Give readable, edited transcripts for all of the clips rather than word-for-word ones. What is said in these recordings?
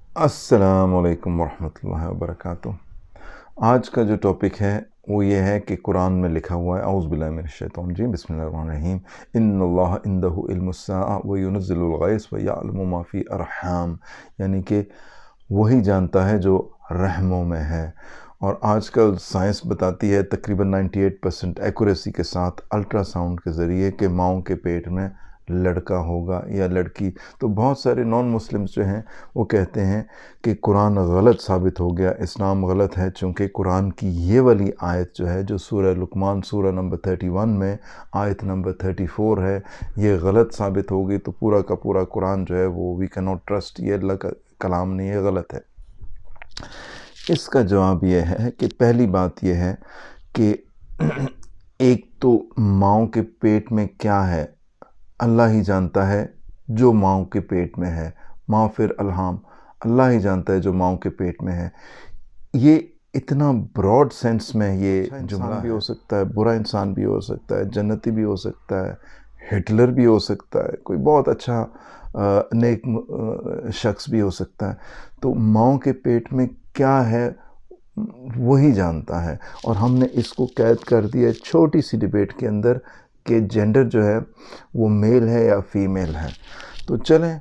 अस्सलाम वालेकुम वरहमतुल्लाहि वबरकातुह। आज का जो टॉपिक है वो ये है कि कुरान में लिखा हुआ है, औज़ु बिल्लाहि मिनश शैतानिर रजीम, बिस्मिल्लाहिर्रहमानिर्रहीम, इन्नल्लाह इंदहु इल्मुस्साअ व युनज़्ज़िलुल गैस व यअलमु मा फ़ी अरहाम, यानी कि वही जानता है जो रहमों में है। और आजकल साइंस बताती है तकरीबन 98% एक्यूरेसी के साथ अल्ट्रासाउंड के ज़रिए कि माँओं के पेट में लड़का होगा या लड़की। तो बहुत सारे नॉन मुस्लिम्स जो हैं वो कहते हैं कि कुरान गलत साबित हो गया, इस्लाम गलत है, चूँकि कुरान की ये वाली आयत जो है, जो सूरह लुक़मान सूरह नंबर 31 में आयत नंबर 34 है, ये गलत साबित हो गई तो पूरा का पूरा कुरान जो है वो वी कैन नॉट ट्रस्ट, ये अल्लाह का कलाम नहीं है, गलत है। इसका जवाब ये है कि पहली बात ये है कि एक तो माँओं के पेट में क्या है अल्लाह ही जानता है, जो माँओं के पेट में है। माँ फिर अलहाम, अल्लाह ही जानता है जो माँओं के पेट में है। ये इतना ब्रॉड सेंस में ये जुमला भी हो सकता है, बुरा इंसान भी हो सकता है, जन्नती भी हो सकता है, हिटलर भी हो सकता है, कोई बहुत अच्छा नेक शख्स भी हो सकता है। तो माँओं के पेट में क्या है वही जानता है, और हमने इसको कैद कर दिया छोटी सी डिबेट के अंदर कि जेंडर जो है वो मेल है या फीमेल है। तो चलें,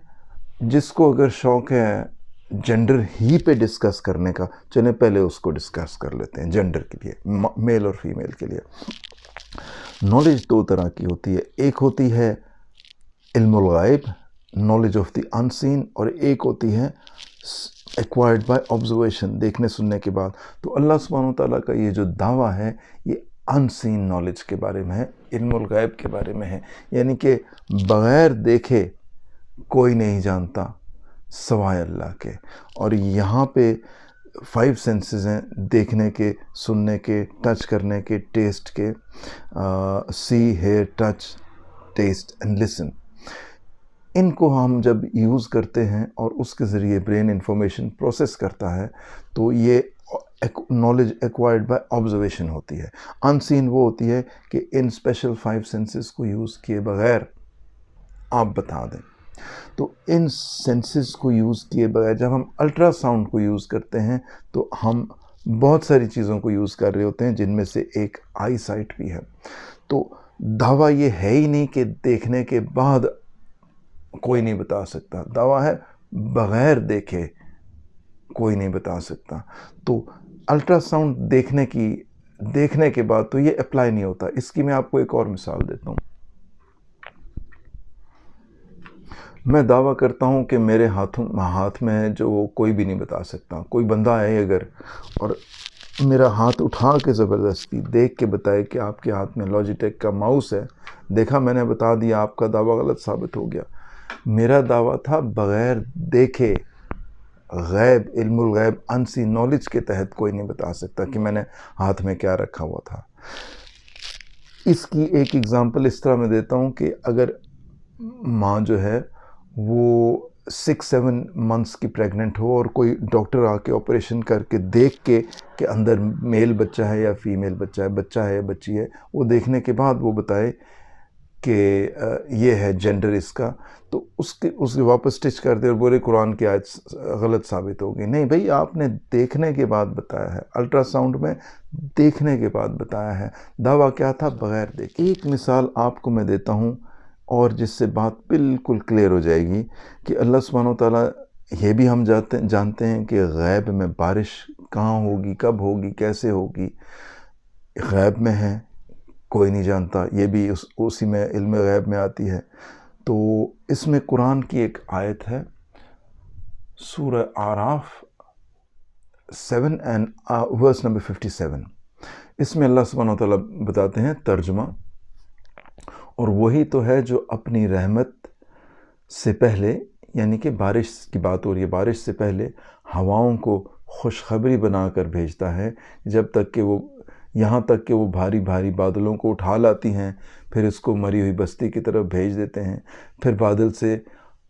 जिसको अगर शौक़ है जेंडर ही पे डिस्कस करने का, चलें पहले उसको डिस्कस कर लेते हैं जेंडर के लिए, मेल और फीमेल के लिए। नॉलेज दो तरह की होती है, एक होती है इल्मुल गायब, नॉलेज ऑफ द अनसीन, और एक होती है एक्वायर्ड बाय ऑब्जर्वेशन, देखने सुनने के बाद। तो अल्लाह सुब्हानहू तआला का ये जो दावा है ये अनसीन नॉलेज के बारे में है, इल्मुल गायब के बारे में है, यानी कि बग़ैर देखे कोई नहीं जानता सवाए अल्लाह के। और यहाँ पे 5 सेंसेस हैं, देखने के, सुनने के, टच करने के, टेस्ट के, see hear touch taste and listen. इनको हम जब यूज़ करते हैं और उसके ज़रिए ब्रेन इंफॉर्मेशन प्रोसेस करता है तो ये नॉलेज एक्वायर्ड बाय ऑब्जर्वेशन होती है। अनसीन वो होती है कि इन स्पेशल 5 सेंसेस को यूज़ किए बगैर आप बता दें। तो इन सेंसेस को यूज़ किए बगैर जब हम अल्ट्रासाउंड को यूज़ करते हैं तो हम बहुत सारी चीज़ों को यूज़ कर रहे होते हैं, जिनमें से एक आई साइट भी है। तो दावा ये है ही नहीं कि देखने के बाद कोई नहीं बता सकता, दावा है बग़ैर देखे कोई नहीं बता सकता। तो अल्ट्रासाउंड देखने के बाद तो ये अप्लाई नहीं होता। इसकी मैं आपको एक और मिसाल देता हूँ। मैं दावा करता हूँ कि मेरे हाथ में है जो कोई भी नहीं बता सकता। कोई बंदा आए अगर और मेरा हाथ उठा के ज़बरदस्ती देख के बताए कि आपके हाथ में लॉजिटेक का माउस है, देखा मैंने बता दिया, आपका दावा गलत साबित हो गया। मेरा दावा था बग़ैर देखे, गैब, इल्मुल गैब, अनसीन नॉलेज के तहत कोई नहीं बता सकता कि मैंने हाथ में क्या रखा हुआ था। इसकी एक एग्ज़ाम्पल इस तरह मैं देता हूँ कि अगर माँ जो है वो 6-7 मंथ्स की प्रेग्नेंट हो और कोई डॉक्टर आके ऑपरेशन करके देख के कि अंदर मेल बच्चा है या फीमेल बच्चा है या बच्ची है, वो देखने के बाद वो बताए कि ये है जेंडर इसका, तो उसके वापस स्टिच कर दे और बोले कुरान की आयत गलत साबित होगी। नहीं भाई, आपने देखने के बाद बताया है, अल्ट्रासाउंड में देखने के बाद बताया है। दावा क्या था? बग़ैर देखे। एक मिसाल आपको मैं देता हूँ और जिससे बात बिल्कुल क्लियर हो जाएगी कि अल्लाह सुब्हानहू तआला, ये भी हम जानते हैं कि गैब में बारिश कहाँ होगी, कब होगी, कैसे होगी, गैब में है, कोई नहीं जानता। ये भी उसी में इल्म गैब में आती है। तो इसमें कुरान की एक आयत है, सूरह आराफ 7 एंड वर्स नंबर 57। इसमें अल्लाह सुब्हानहू तआला बताते हैं तर्जुमा, और वही तो है जो अपनी रहमत से पहले, यानी कि बारिश की बात हो रही है, बारिश से पहले हवाओं को खुशखबरी बनाकर भेजता है, जब तक कि वो यहाँ तक कि वो भारी भारी बादलों को उठा लाती हैं, फिर इसको मरी हुई बस्ती की तरफ भेज देते हैं, फिर बादल से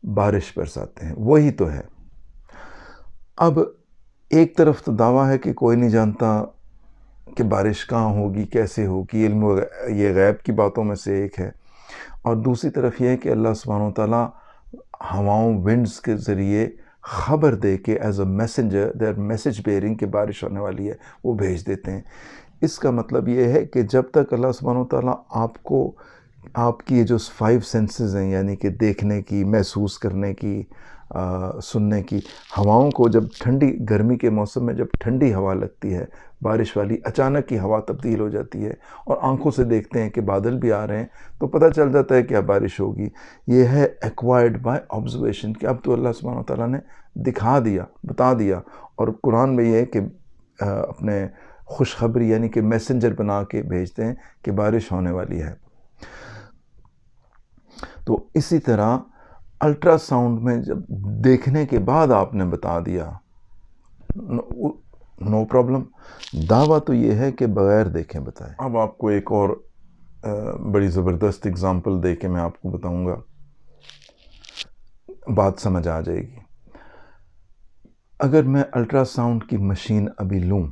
बारिश बरसाते हैं। वही तो है। अब एक तरफ तो दावा है कि कोई नहीं जानता कि बारिश कहाँ होगी, कैसे होगी, इल्म ये गैब की बातों में से एक है। और दूसरी तरफ यह है कि अल्लाह सुब्हानहू तआला हवाओं, विंड्स के ज़रिए خبر دے کے as a messenger they are message bearing کہ بارش ہونے والی ہے، وہ بھیج دیتے ہیں۔ اس کا مطلب یہ ہے کہ جب تک اللہ سبحانہ وتعالیٰ آپ کو آپ کی یہ جو 5 سینسز ہیں، یعنی کہ دیکھنے کی، محسوس کرنے کی، سننے کی، ہواؤں کو جب ٹھنڈی گرمی کے موسم میں جب ٹھنڈی ہوا لگتی ہے بارش والی، اچانک کی ہوا تبدیل ہو جاتی ہے اور آنکھوں سے دیکھتے ہیں کہ بادل بھی آ رہے ہیں، تو پتہ چل جاتا ہے کہ اب بارش ہوگی۔ یہ ہے ایکوائرڈ بائی آبزرویشن، کہ اب تو اللہ سبحانہ وتعالیٰ نے دکھا دیا، بتا دیا۔ اور قرآن میں یہ ہے کہ اپنے خوشخبری یعنی کہ میسنجر بنا کے بھیجتے ہیں کہ بارش ہونے والی ہے۔ تو اسی طرح الٹرا ساؤنڈ میں جب دیکھنے کے بعد آپ نے بتا دیا، نو پرابلم۔ دعویٰ تو یہ ہے کہ بغیر دیکھیں بتائیں۔ اب آپ کو ایک اور بڑی زبردست اگزامپل دے کے میں آپ کو بتاؤں گا، بات سمجھ آ جائے گی۔ اگر میں الٹرا ساؤنڈ کی مشین ابھی لوں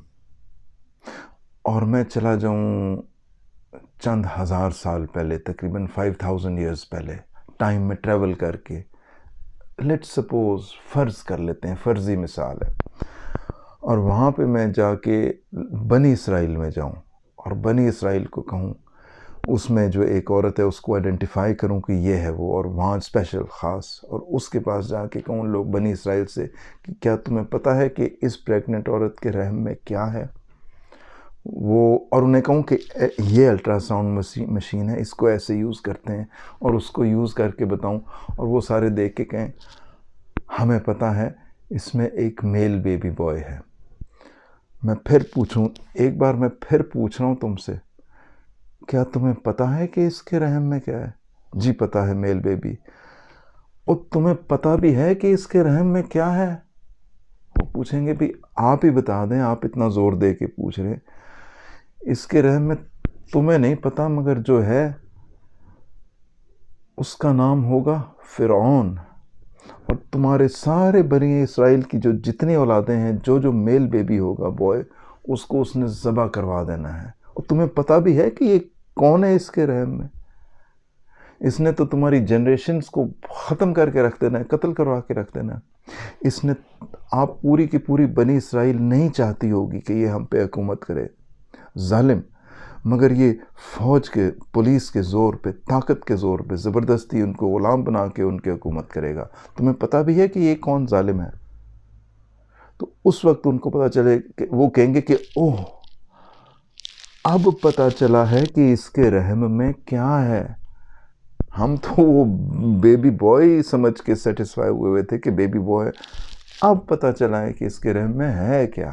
اور میں چلا جاؤں چند ہزار سال پہلے، تقریباً 5000 ایئرز پہلے، ٹائم میں ٹریول کر کے، لیٹ سپوز فرض کر لیتے ہیں، فرضی مثال ہے، اور وہاں پہ میں جا کے بنی اسرائیل میں جاؤں اور بنی اسرائیل کو کہوں، اس میں جو ایک عورت ہے اس کو آئیڈینٹیفائی کروں کہ یہ ہے وہ، اور وہاں اسپیشل خاص، اور اس کے پاس جا کے کہوں لوگ بنی اسرائیل سے کہ کیا تمہیں پتہ ہے کہ اس پریگننٹ عورت کے رحم میں کیا ہے وہ، اور انہیں کہوں کہ یہ الٹرا ساؤنڈ مشین ہے، اس کو ایسے یوز کرتے ہیں، اور اس کو یوز کر کے بتاؤں، اور وہ سارے دیکھ کے کہیں ہمیں پتہ ہے اس میں ایک میل بیبی بوائے ہے۔ میں پھر پوچھوں، ایک بار میں پھر پوچھ رہا ہوں تم سے، کیا تمہیں پتہ ہے کہ اس کے رحم میں کیا ہے؟ جی پتہ ہے، میل بیبی۔ اور تمہیں پتہ بھی ہے کہ اس کے رحم میں کیا ہے؟ وہ پوچھیں گے بھی آپ ہی بتا دیں، آپ اتنا زور دے کے پوچھ رہے، اس کے رحم میں تمہیں نہیں پتہ، مگر جو ہے اس کا نام ہوگا فرعون، اور تمہارے سارے بنی اسرائیل کی جو جتنی اولادیں ہیں، جو میل بیبی ہوگا بوائے، اس کو اس نے ذبح کروا دینا ہے، اور تمہیں پتہ بھی ہے کہ یہ کون ہے اس کے رحم میں، اس نے تو تمہاری جنریشنز کو ختم کر کے رکھ دینا ہے، قتل کروا کے رکھ دینا ہے، اس نے، آپ پوری کی پوری بنی اسرائیل نہیں چاہتی ہوگی کہ یہ ہم پہ حکومت کرے، ظالم، مگر یہ فوج کے، پولیس کے زور پہ، طاقت کے زور پہ زبردستی ان کو غلام بنا کے ان کی حکومت کرے گا۔ تمہیں پتہ بھی ہے کہ یہ کون ظالم ہے؟ تو اس وقت ان کو پتہ چلے کہ وہ کہیں گے کہ اوہ، اب پتہ چلا ہے کہ اس کے رحم میں کیا ہے، ہم تو وہ بیبی بوائے سمجھ کے سیٹسفائی ہوئے تھے کہ بیبی بوائے، اب پتہ چلا ہے کہ اس کے رحم میں ہے کیا۔